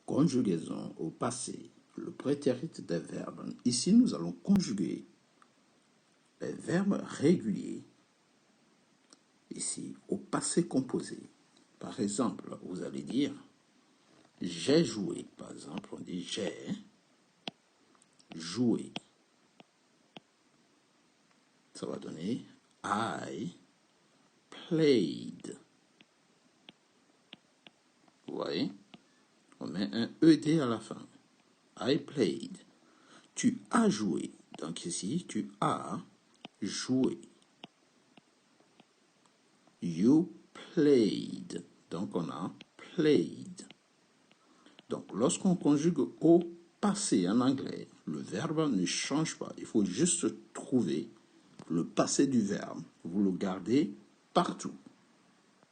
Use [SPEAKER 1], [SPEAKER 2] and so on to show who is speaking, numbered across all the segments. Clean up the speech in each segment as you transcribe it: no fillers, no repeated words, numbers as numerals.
[SPEAKER 1] Conjugaison au passé, le prétérit des verbes. Ici, nous allons conjuguer les verbes réguliers, ici, au passé composé. Par exemple, vous allez dire « j'ai joué ». Par exemple, on dit « j'ai joué ». Ça va donner « I played ». Vous voyez? On met un ED à la fin. I played. Tu as joué. Donc ici, tu as joué. You played. Donc on a played. Donc lorsqu'on conjugue au passé en anglais, le verbe ne change pas. Il faut juste trouver le passé du verbe. Vous le gardez partout.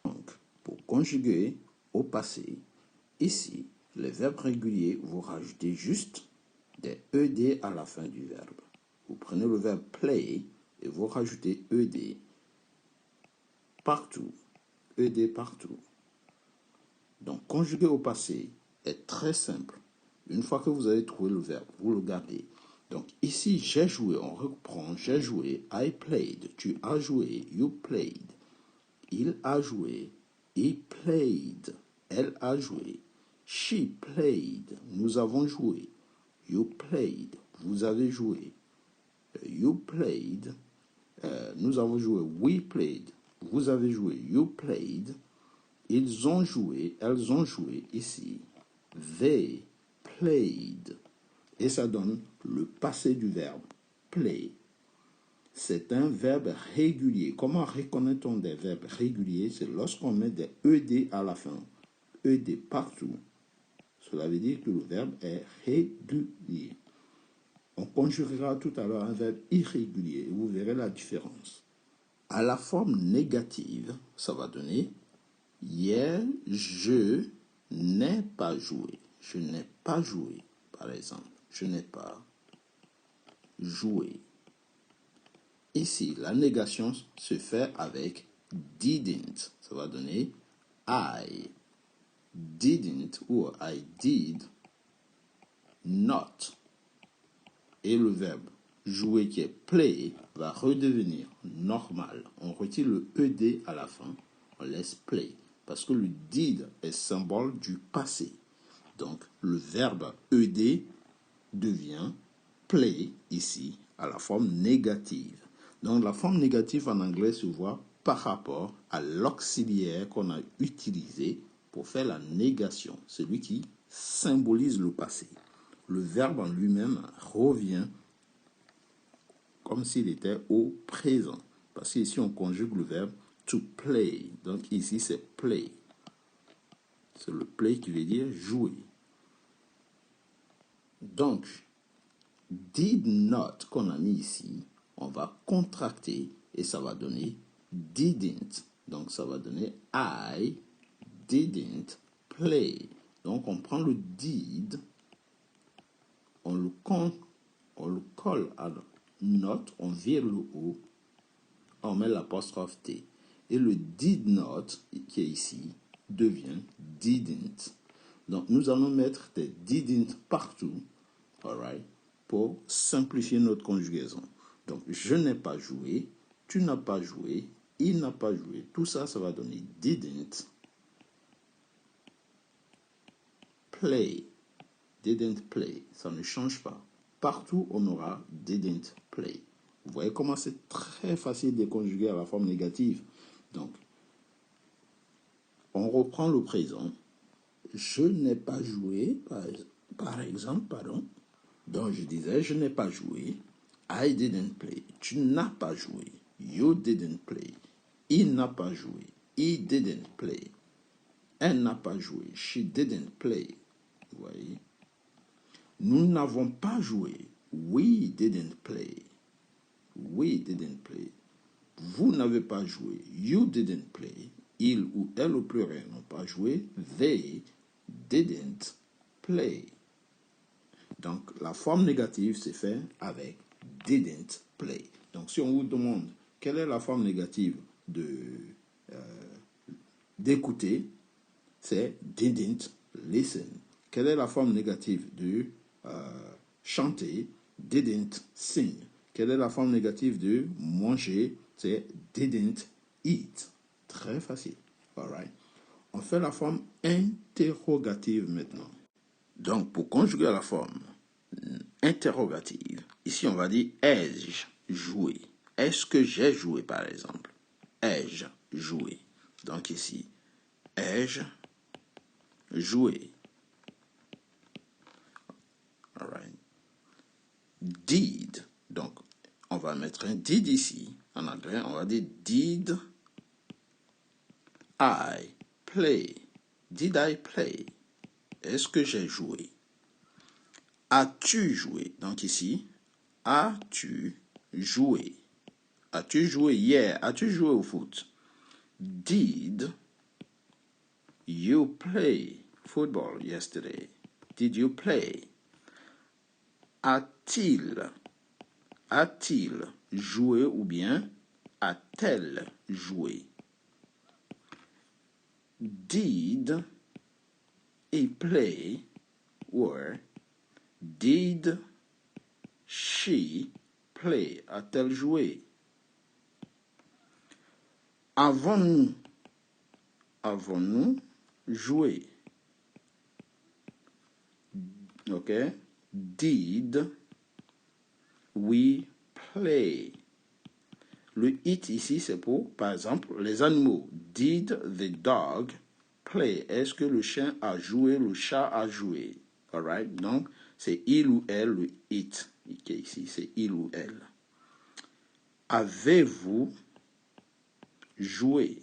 [SPEAKER 1] Donc pour conjuguer au passé, ici, les verbes réguliers, vous rajoutez juste des ED à la fin du verbe. Vous prenez le verbe play et vous rajoutez ED partout. ED partout. Donc, conjuguer au passé est très simple. Une fois que vous avez trouvé le verbe, vous le gardez. Donc, ici, j'ai joué, on reprend, j'ai joué, I played, tu as joué, you played. Il a joué, he played, elle a joué. She played, nous avons joué. You played, vous avez joué. You played, nous avons joué. We played, vous avez joué. You played. Ils ont joué, elles ont joué ici. They played. Et ça donne le passé du verbe play. C'est un verbe régulier. Comment reconnaît-on des verbes réguliers? C'est lorsqu'on met des ED à la fin. ED partout. Cela veut dire que le verbe est régulier. On conjuguera tout à l'heure un verbe irrégulier. Vous verrez la différence. À la forme négative, ça va donner hier, je n'ai pas joué. Je n'ai pas joué, par exemple. Je n'ai pas joué. Ici, la négation se fait avec didn't. Ça va donner I didn't ou I did not. Et le verbe jouer qui est play va redevenir normal. On retire le ED à la fin. On laisse play. Parce que le did est symbole du passé. Donc, le verbe ED devient play ici à la forme négative. Donc, la forme négative en anglais se voit par rapport à l'auxiliaire qu'on a utilisé pour faire la négation, celui qui symbolise le passé. Le verbe en lui-même revient comme s'il était au présent. Parce qu'ici, on conjugue le verbe to play. Donc, ici, c'est play. C'est le play qui veut dire jouer. Donc, did not qu'on a mis ici, on va contracter et ça va donner didn't. Donc, ça va donner I didn't play. Donc, on prend le did, on le colle à not, on vire le O, on met l'apostrophe T. Et le did not, qui est ici, devient didn't. Donc, nous allons mettre des didn't partout, alright, pour simplifier notre conjugaison. Donc, je n'ai pas joué, tu n'as pas joué, il n'a pas joué. Tout ça, ça va donner didn't play. Didn't play. Ça ne change pas. Partout, on aura didn't play. Vous voyez comment c'est très facile de conjuguer à la forme négative. Donc, on reprend le présent. Je n'ai pas joué, par exemple, pardon. Donc, je disais, je n'ai pas joué. I didn't play. Tu n'as pas joué. You didn't play. Il n'a pas joué. He didn't play. Elle n'a pas joué. She didn't play. Vous voyez? Nous n'avons pas joué. We didn't play. We didn't play. Vous n'avez pas joué. You didn't play. Il ou elle au pluriel n'ont pas joué. They didn't play. Donc, la forme négative se fait avec didn't play. Donc, si on vous demande quelle est la forme négative d'écouter, c'est didn't listen. Quelle est la forme négative de chanter? Didn't sing. Quelle est la forme négative de manger? C'est didn't eat. Très facile. Alright. On fait la forme interrogative maintenant. Donc, pour conjuguer la forme interrogative, ici on va dire ai-je joué? Est-ce que j'ai joué par exemple? Ai-je joué? Donc ici, ai-je joué? Alright. Did. Donc, on va mettre un did ici. En anglais, on va dire did I play? Did I play? Est-ce que j'ai joué? As-tu joué? Donc ici, as-tu joué? As-tu joué hier? As-tu joué au foot? Did you play football yesterday? Did you play? A-t-il joué ou bien a-t-elle joué? Did he play or did she play? A-t-elle joué? Avons-nous joué? Ok? Did we play? Le it ici, c'est pour, par exemple, les animaux. Did the dog play? Est-ce que le chien a joué, le chat a joué? Alright? Donc, c'est il ou elle, le it. Okay, ici, c'est il ou elle. Avez-vous joué?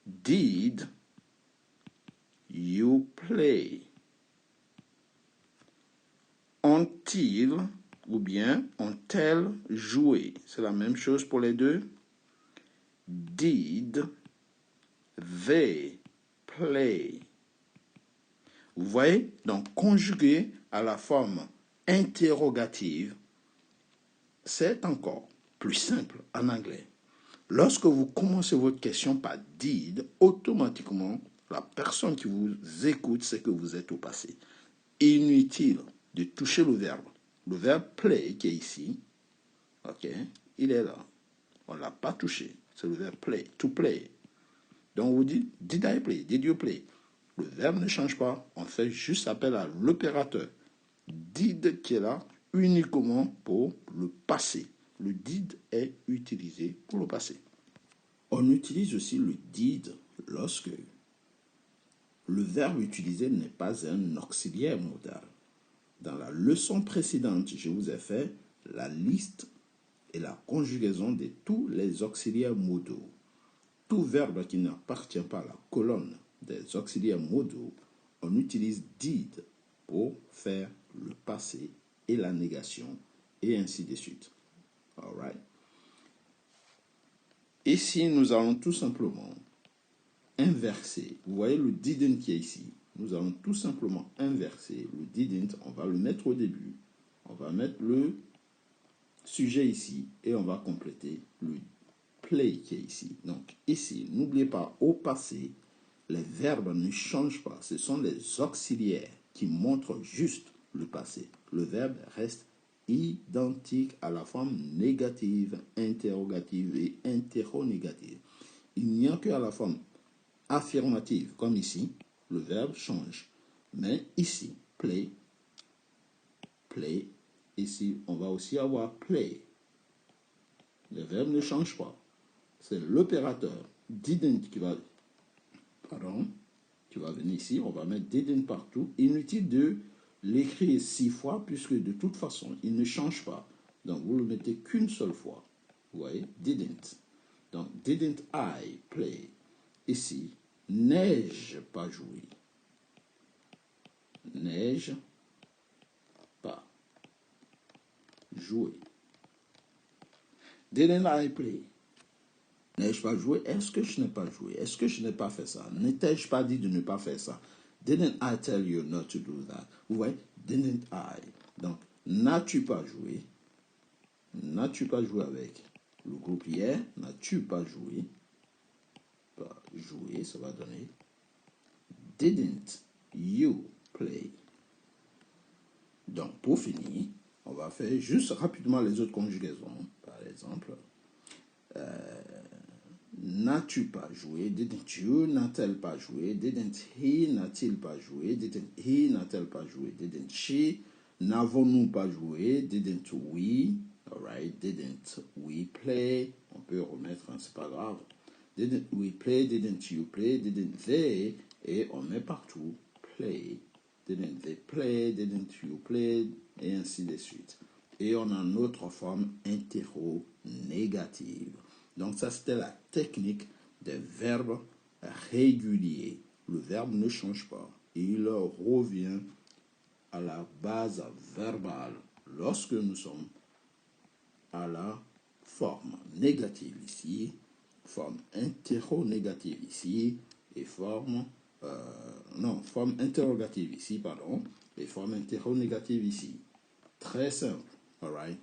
[SPEAKER 1] Did you play? Ont-ils ou bien ont-elles joué? C'est la même chose pour les deux. Did they play? Vous voyez? Donc, conjugué à la forme interrogative, c'est encore plus simple en anglais. Lorsque vous commencez votre question par did, automatiquement, la personne qui vous écoute sait que vous êtes au passé. Inutile de toucher le verbe. Le verbe play qui est ici, ok, il est là. On ne l'a pas touché. C'est le verbe play, to play. Donc vous dites, did I play? Did you play? Le verbe ne change pas. On fait juste appel à l'opérateur. Did qui est là uniquement pour le passé. Le did est utilisé pour le passé. On utilise aussi le did lorsque le verbe utilisé n'est pas un auxiliaire modal. Dans la leçon précédente, je vous ai fait la liste et la conjugaison de tous les auxiliaires modaux. Tout verbe qui n'appartient pas à la colonne des auxiliaires modaux, on utilise did pour faire le passé et la négation, et ainsi de suite. All right. Ici, nous allons tout simplement inverser. Vous voyez le didn't qui est ici. Nous allons tout simplement inverser le didn't. On va le mettre au début. On va mettre le sujet ici et on va compléter le play qui est ici. Donc ici, n'oubliez pas, au passé, les verbes ne changent pas. Ce sont les auxiliaires qui montrent juste le passé. Le verbe reste identique à la forme négative, interrogative et interronégative. Il n'y a qu'à la forme affirmative, comme ici, le verbe change. Mais ici, play, ici, on va aussi avoir play. Le verbe ne change pas. C'est l'opérateur didn't qui va venir ici. On va mettre didn't partout. Inutile de l'écrire 6 fois puisque de toute façon, il ne change pas. Donc, vous le mettez qu'une seule fois. Vous voyez, didn't. Donc, didn't I play? Ici, n'ai-je pas joué? N'ai-je pas joué? Didn't I play? N'ai-je pas joué? Est-ce que je n'ai pas joué? Est-ce que je n'ai pas fait ça? N'ai-je pas dit de ne pas faire ça? Didn't I tell you not to do that? Vous voyez? Didn't I? Donc, n'as-tu pas joué? N'as-tu pas joué avec le groupe hier? N'as-tu pas joué? Pas joué, ça va donner didn't you play? Donc, pour finir, on va faire juste rapidement les autres conjugaisons. Par exemple, n'as-tu pas joué? Didn't you? N'a-t-elle pas joué? Didn't he? N'a-t-il pas joué? Didn't he? N'a-t-elle pas joué? Didn't she? N'avons-nous pas joué? Didn't we? Alright. Didn't we play? On peut remettre, hein, c'est pas grave. Didn't we play? Didn't you play? Didn't they? Et on met partout play. Didn't they play? Didn't you play? Et ainsi de suite. Et on a notre forme interrogative. Donc ça, c'était la technique des verbes réguliers. Le verbe ne change pas. Il revient à la base verbale lorsque nous sommes à la forme négative ici, forme interrogative ici, et forme interrogative ici, pardon, et forme interrogative ici. Très simple, alright?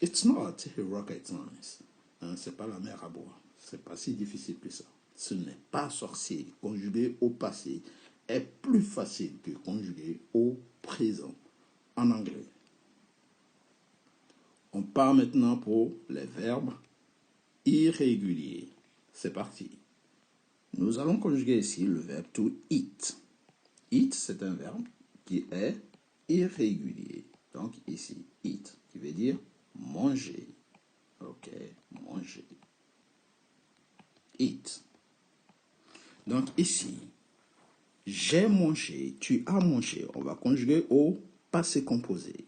[SPEAKER 1] It's not rocket science. Hein, c'est pas la mer à boire. C'est pas si difficile que ça. Ce n'est pas sorcier. Conjuguer au passé est plus facile que conjuguer au présent en anglais. On part maintenant pour les verbes irréguliers. C'est parti. Nous allons conjuguer ici le verbe to eat. Eat, c'est un verbe qui est irrégulier. Donc ici, eat, qui veut dire manger. Ok, manger. Eat. Donc ici, j'ai mangé, tu as mangé. On va conjuguer au passé composé.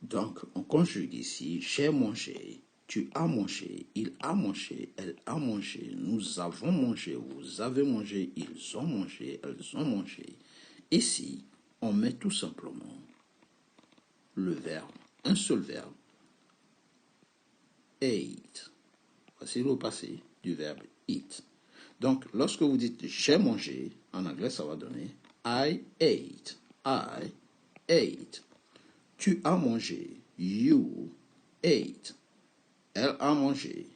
[SPEAKER 1] Donc, on conjugue ici, j'ai mangé, tu as mangé, il a mangé, elle a mangé, nous avons mangé, vous avez mangé, ils ont mangé, elles ont mangé. Ici, on met tout simplement le verbe, un seul verbe, ate. Voici le passé du verbe eat. Donc, lorsque vous dites j'ai mangé, en anglais, ça va donner I ate. I ate. Tu as mangé. You ate. Elle a mangé.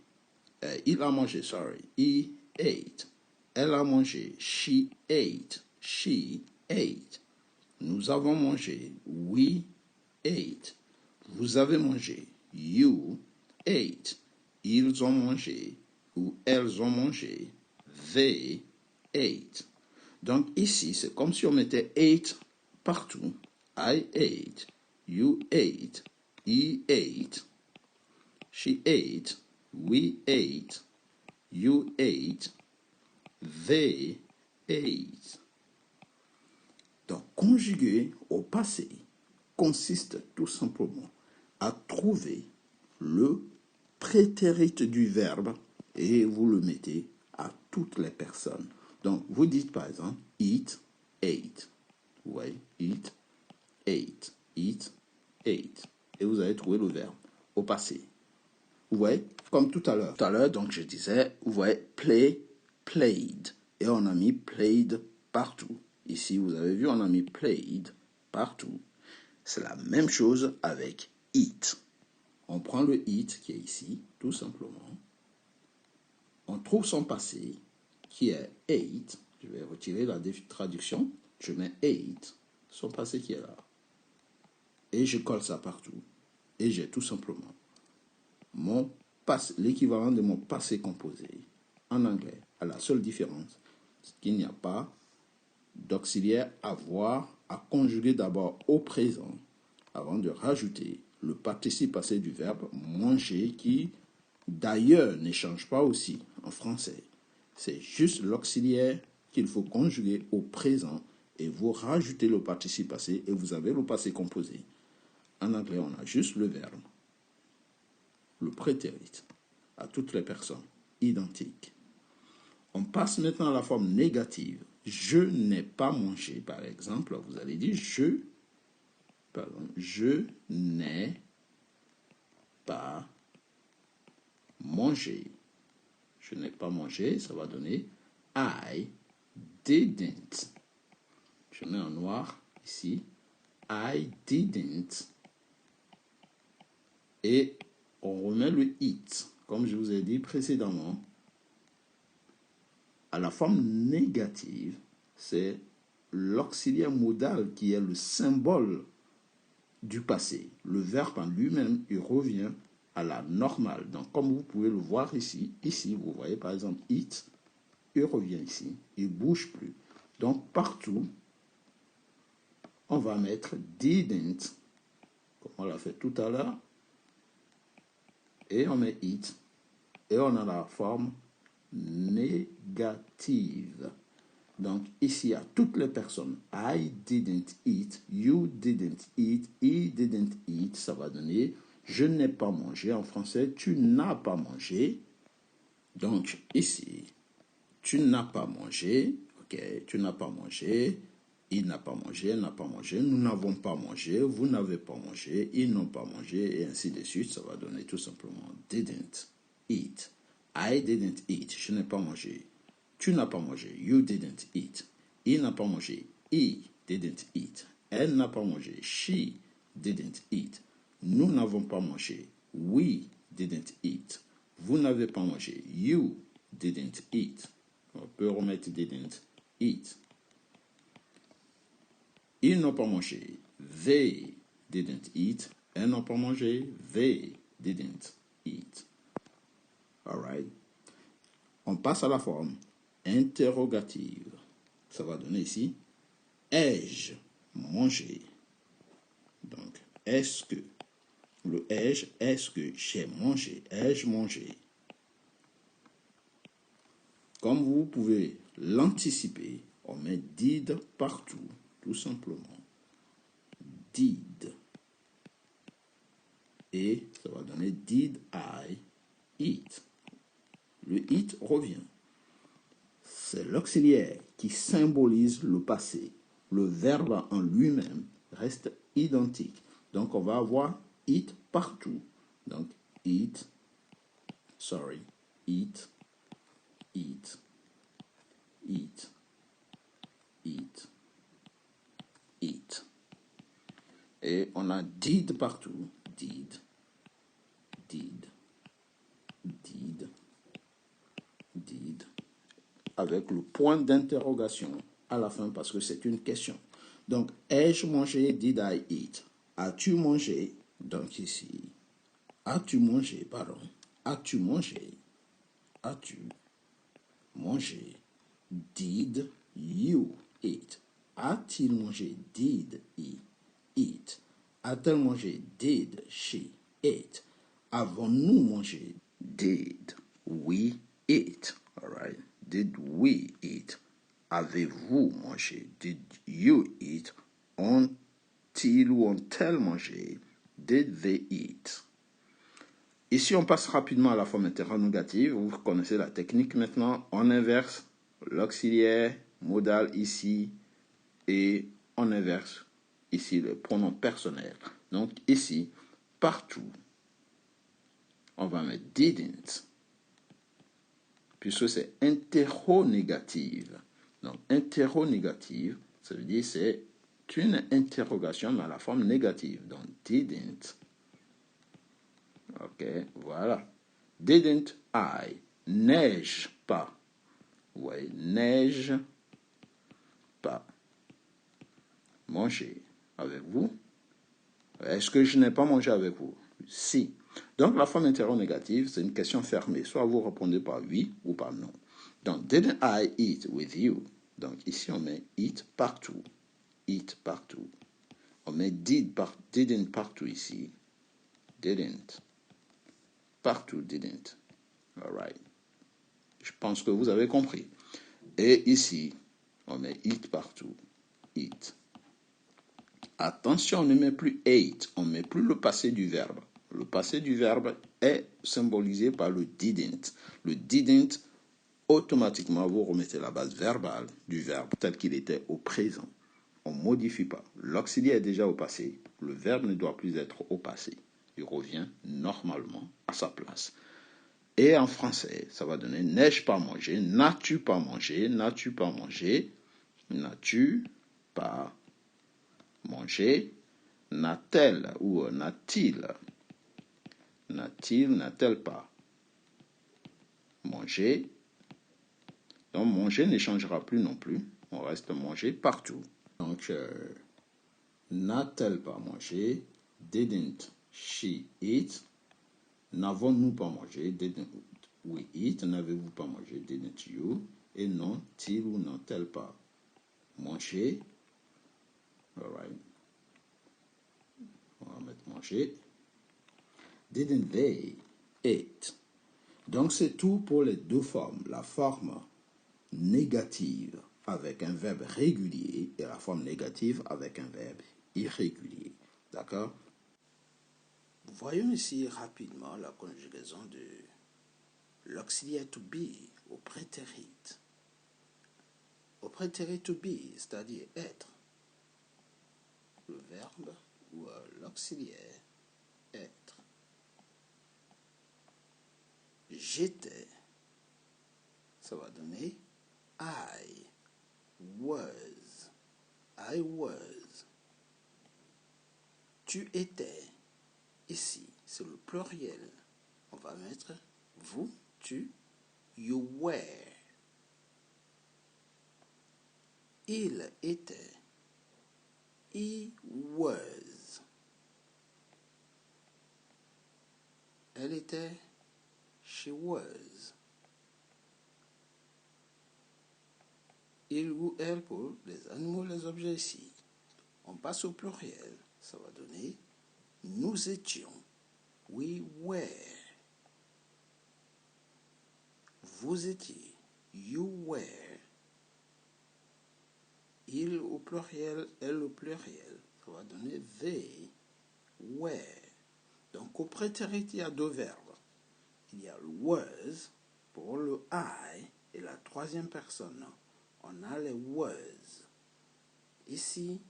[SPEAKER 1] Il a mangé, sorry. He ate. Elle a mangé. She ate. She ate. Nous avons mangé. We ate. Vous avez mangé. You ate. Ils ont mangé. Ou elles ont mangé. They ate. Donc ici, c'est comme si on mettait ate partout. I ate. You ate. He ate. She ate. We ate. You ate. They ate. Donc, conjuguer au passé consiste tout simplement à trouver le prétérit du verbe et vous le mettez à toutes les personnes. Donc, vous dites par exemple, eat, ate. Vous voyez, eat, ate, eat, ate. Et vous allez trouver le verbe au passé. Vous voyez, comme tout à l'heure. Tout à l'heure, donc je disais, vous voyez, play, played. Et on a mis played partout. Ici, vous avez vu, on a mis played partout. C'est la même chose avec eat. On prend le eat qui est ici, tout simplement. On trouve son passé qui est ate. Je vais retirer la traduction. Je mets ate, son passé qui est là. Et je colle ça partout. Et j'ai tout simplement l'équivalent de mon passé composé en anglais. À la seule différence, c'est qu'il n'y a pas d'auxiliaire avoir à conjuguer d'abord au présent avant de rajouter le participe passé du verbe manger qui d'ailleurs ne change pas aussi en français. C'est juste l'auxiliaire qu'il faut conjuguer au présent et vous rajoutez le participe passé et vous avez le passé composé. En anglais, on a juste le verbe, le prétérit à toutes les personnes identiques. On passe maintenant à la forme négative. Je n'ai pas mangé, par exemple. Vous allez dire je n'ai pas mangé. Je n'ai pas mangé, ça va donner I didn't. Je mets en noir ici. I didn't. Et on remet le it. Comme je vous ai dit précédemment, à la forme négative, c'est l'auxiliaire modal qui est le symbole du passé. Le verbe en lui-même, il revient à la normale. Donc, comme vous pouvez le voir ici, vous voyez par exemple eat, il revient ici, il ne bouge plus. Donc, partout, on va mettre didn't, comme on l'a fait tout à l'heure, et on met it, et on a la forme négative. Donc, ici, à toutes les personnes, I didn't eat, you didn't eat, he didn't eat, ça va donner je n'ai pas mangé. En français, tu n'as pas mangé. Donc, ici, tu n'as pas mangé, ok, tu n'as pas mangé, il n'a pas mangé, elle n'a pas mangé, nous n'avons pas mangé, vous n'avez pas mangé, ils n'ont pas mangé, et ainsi de suite. Ça va donner tout simplement didn't eat. I didn't eat, je n'ai pas mangé. Tu n'as pas mangé, you didn't eat. Il n'a pas mangé, he didn't eat. Elle n'a pas mangé, she didn't eat. Nous n'avons pas mangé, we didn't eat. Vous n'avez pas mangé, you didn't eat. On peut remettre didn't eat. Ils n'ont pas mangé, they didn't eat. Elles n'ont pas mangé, they didn't eat. Alright. On passe à la forme interrogative. Ça va donner ici, ai-je mangé? Donc, est-ce que, le ai-je, est-ce que j'ai mangé? Ai-je mangé? Comme vous pouvez l'anticiper, on met did partout, tout simplement. Did. Et ça va donner did I eat? Le eat revient. C'est l'auxiliaire qui symbolise le passé. Le verbe en lui-même reste identique. Donc, on va avoir eat partout. Donc, eat, eat, eat, eat, eat, eat. Et on a did partout. Did, did, did, did. Avec le point d'interrogation à la fin parce que c'est une question. Donc, ai-je mangé? Did I eat? As-tu mangé? Donc ici, as-tu mangé? Pardon. As-tu mangé? As-tu mangé? Did you eat? A-t-il mangé? Did he eat? A-t-elle mangé? Did she eat? Avons-nous mangé? Did we eat? All right. Did we eat? Avez-vous mangé? Did you eat? Ont-ils ou ont-elles mangé? Did they eat? Ici, on passe rapidement à la forme interrogative. Vous connaissez la technique maintenant. On inverse l'auxiliaire modal ici et on inverse ici le pronom personnel. Donc ici, partout, on va mettre didn't, puisque c'est interrogative. Donc interrogative, ça veut dire c'est une interrogation mais à la forme négative. Donc didn't. Ok, voilà. Didn't I? N'ai-je pas? Oui, n'ai-je pas mangé avec vous? Est-ce que je n'ai pas mangé avec vous? Si. Donc, la forme interrogative, c'est une question fermée. Soit vous répondez par oui ou par non. Donc, didn't I eat with you? Donc, ici, on met eat partout. Eat partout. On met didn't partout ici. Didn't. Partout, didn't. All right. Je pense que vous avez compris. Et ici, on met eat partout. Eat. Attention, on ne met plus ate, on ne met plus le passé du verbe. Le passé du verbe est symbolisé par le didn't. Le didn't, automatiquement, vous remettez la base verbale du verbe tel qu'il était au présent. On ne modifie pas. L'auxiliaire est déjà au passé. Le verbe ne doit plus être au passé. Il revient normalement à sa place. Et en français, ça va donner n'ai-je pas mangé? N'as-tu pas mangé? N'as-tu pas mangé? N'as-tu pas mangé? N'a-t-elle ou n'a-t-il? N'a-t-il, n'a-t-elle pas mangé? Donc manger ne changera plus non plus. On reste manger partout. Donc, n'a-t-elle pas mangé? Didn't she eat? N'avons-nous pas mangé? Didn't we eat? N'avez-vous pas mangé? Didn't you? Et n'ont-ils ou n'ont-elles pas mangé? All right. On va mettre manger. Didn't they eat? Donc, c'est tout pour les deux formes. La forme négative avec un verbe régulier et la forme négative avec un verbe irrégulier. D'accord? Voyons ici rapidement la conjugaison de l'auxiliaire to be au prétérit. Au prétérit to be, c'est-à-dire être. Le verbe ou l'auxiliaire être. J'étais, ça va donner I was. I was. Tu étais. Ici, c'est le pluriel. On va mettre vous, tu, you were. Il était. He was. Elle était. She was. Il ou elle pour les animaux, les objets ici. On passe au pluriel. Ça va donner nous étions. We were. Vous étiez. You were. Il au pluriel, elle au pluriel. Ça va donner they were. Donc au prétérit, il y a deux verbes. Il y a le was pour le I et la troisième personne. On a les was. Ici,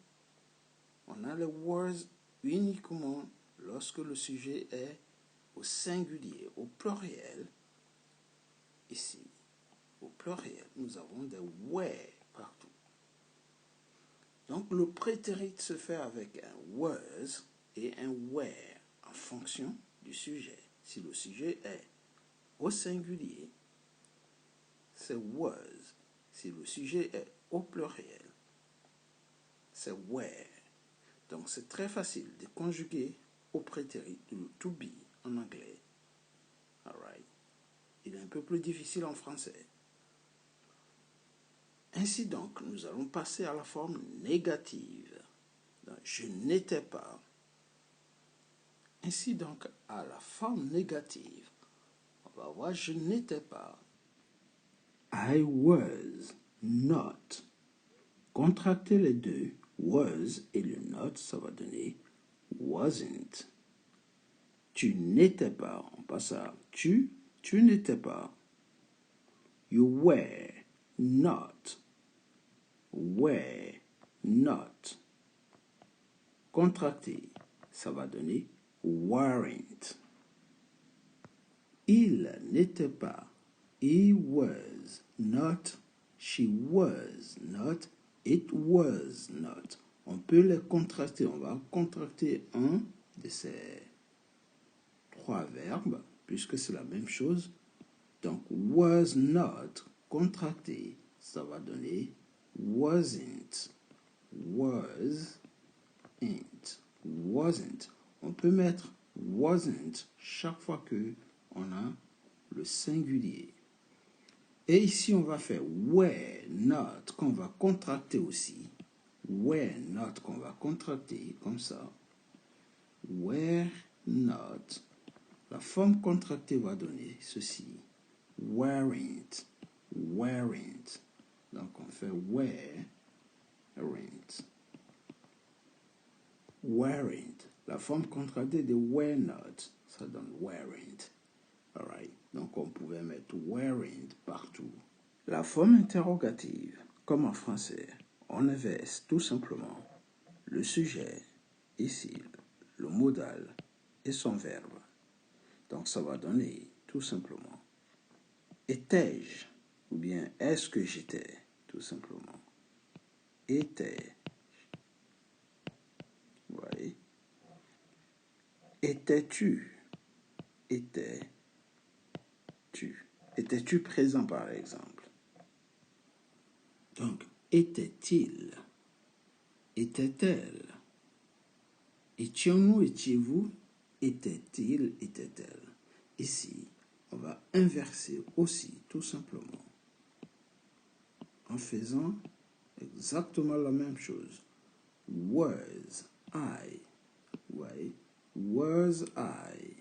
[SPEAKER 1] on a les was uniquement lorsque le sujet est au singulier, au pluriel. Ici, au pluriel, nous avons des were partout. Donc, le prétérit se fait avec un was et un were en fonction du sujet. Si le sujet est au singulier, c'est was. Si le sujet est au pluriel, c'est were. Donc, c'est très facile de conjuguer au prétérit le to be en anglais. All right. Il est un peu plus difficile en français. Ainsi donc, nous allons passer à la forme négative. Donc, je n'étais pas. Ainsi donc, à la forme négative, on va voir je n'étais pas. I was not. Contracter les deux, was et le not, ça va donner wasn't. Tu n'étais pas. On passe à tu n'étais pas. You were not. Were not. Contracté, ça va donner weren't. Il n'était pas. He was not. She was not. It was not. On peut les contracter. On va contracter un de ces trois verbes, puisque c'est la même chose. Donc, was not, contracté, ça va donner wasn't. Was, ain't. Wasn't. On peut mettre wasn't chaque fois que on a le singulier. Et ici, on va faire were not, qu'on va contracter aussi. Were not, qu'on va contracter comme ça. Were not. La forme contractée va donner ceci. Weren't. Weren't. Donc, on fait weren't. Weren't. La forme contractée de were not, ça donne weren't. All right. Donc, on pouvait mettre weren't partout. La forme interrogative, comme en français, on inverse tout simplement le sujet, ici, le modal et son verbe. Donc, ça va donner tout simplement étais-je ou bien est-ce que j'étais, tout simplement. Étais. Vous voyez? Étais-tu? Étais-tu? Étais-tu présent, par exemple? Donc, Était-il? Était-elle? Étions-nous, étiez-vous? Était-il, était-elle? Ici, on va inverser aussi, tout simplement, en faisant exactement la même chose. Was I? Ouais. Was I?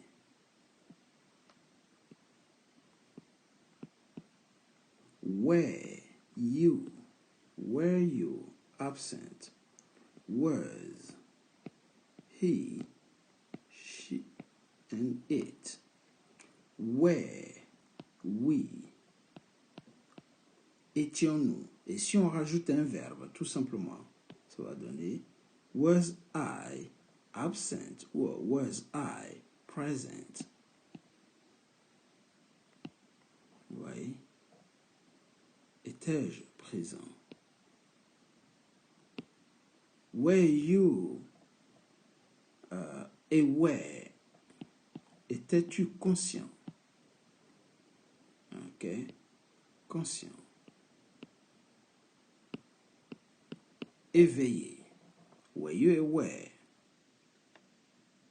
[SPEAKER 1] Were you? Were you absent? Was he, she, and it? Were we? Étions-nous? Et si on rajoute un verbe, tout simplement, ça va donner was I absent or was I present? Oui. Étais-je présent? Were you aware? Étais-tu conscient? Ok. Conscient. Éveillé. Were you aware?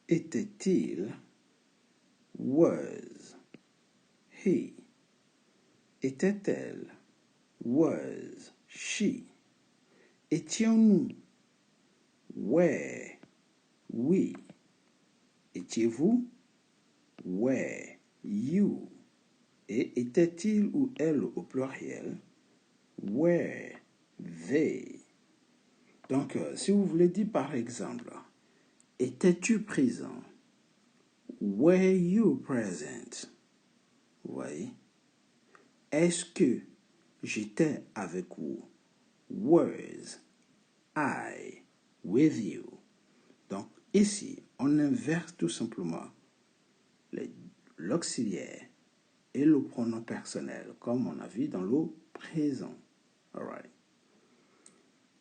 [SPEAKER 1] Était-il? Was he? Était-elle? Was she? Étions-nous? Were we? Étiez-vous? Were you? Et était-il ou elle au pluriel? Were they? Donc, si vous voulez dire par exemple, étais-tu présent? Were you present? Oui. Est-ce que j'étais avec vous? Was I with you? Donc, ici, on inverse tout simplement l'auxiliaire et le pronom personnel, comme on a vu dans le présent. All right.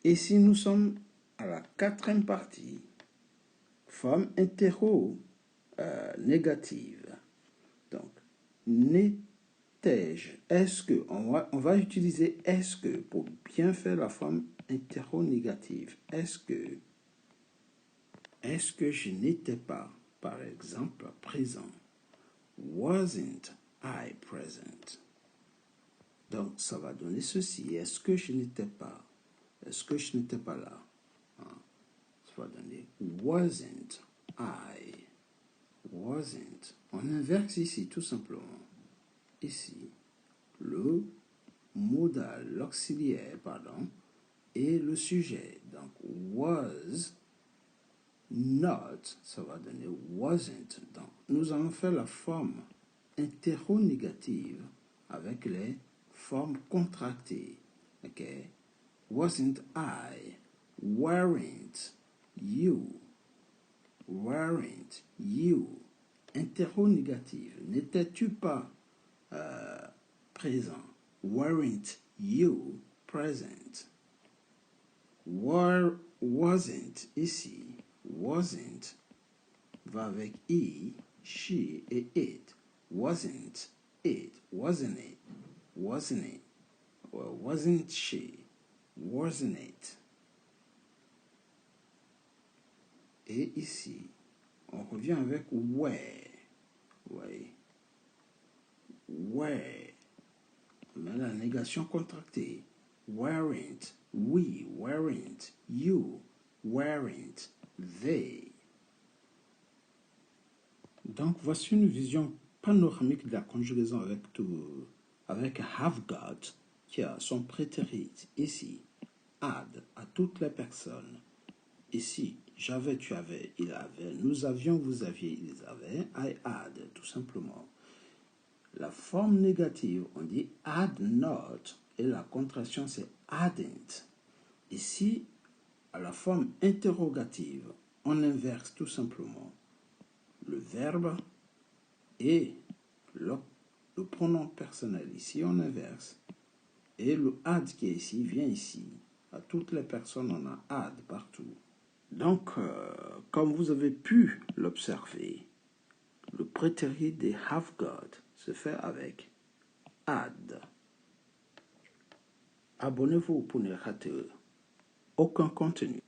[SPEAKER 1] Ici, nous sommes à la quatrième partie, forme négative. Donc, n'étais-je? Est-ce que? On va utiliser est-ce que pour bien faire la forme négative. Est-ce que je n'étais pas, par exemple, présent? Wasn't I present? Donc, ça va donner ceci. Est-ce que je n'étais pas? Est-ce que je n'étais pas là? Ça va donner wasn't I? Wasn't. On inverse ici, tout simplement. Ici, le modal, l'auxiliaire, pardon, et le sujet. Donc, was not, ça va donner wasn't. Donc, nous allons faire la forme interronégative avec les formes contractées. OK? Wasn't I? Weren't you? Weren't you? Interronégative. N'étais-tu pas présent? Weren't you present? Wasn't ici. Wasn't va avec he, she et it. Wasn't it? Wasn't it? Wasn't it? Or wasn't she? Wasn't it? Et ici, on revient avec where. Oui. Where. On met la négation contractée. Weren't. We. Weren't. You. Weren't. They. Donc, voici une vision panoramique de la conjugaison avec have got, qui a son prétérit ici. Had, à toutes les personnes. Ici, j'avais, tu avais, il avait, nous avions, vous aviez, ils avaient. I had, tout simplement. La forme négative, on dit had not, et la contraction, c'est hadn't. Ici, à la forme interrogative, on inverse tout simplement le verbe et le pronom personnel. Ici, on inverse. Et le had qui est ici, vient ici. À toutes les personnes, on a had partout. Donc, comme vous avez pu l'observer, le prétérit des have got se fait avec had. Abonnez-vous pour ne rater aucun contenu.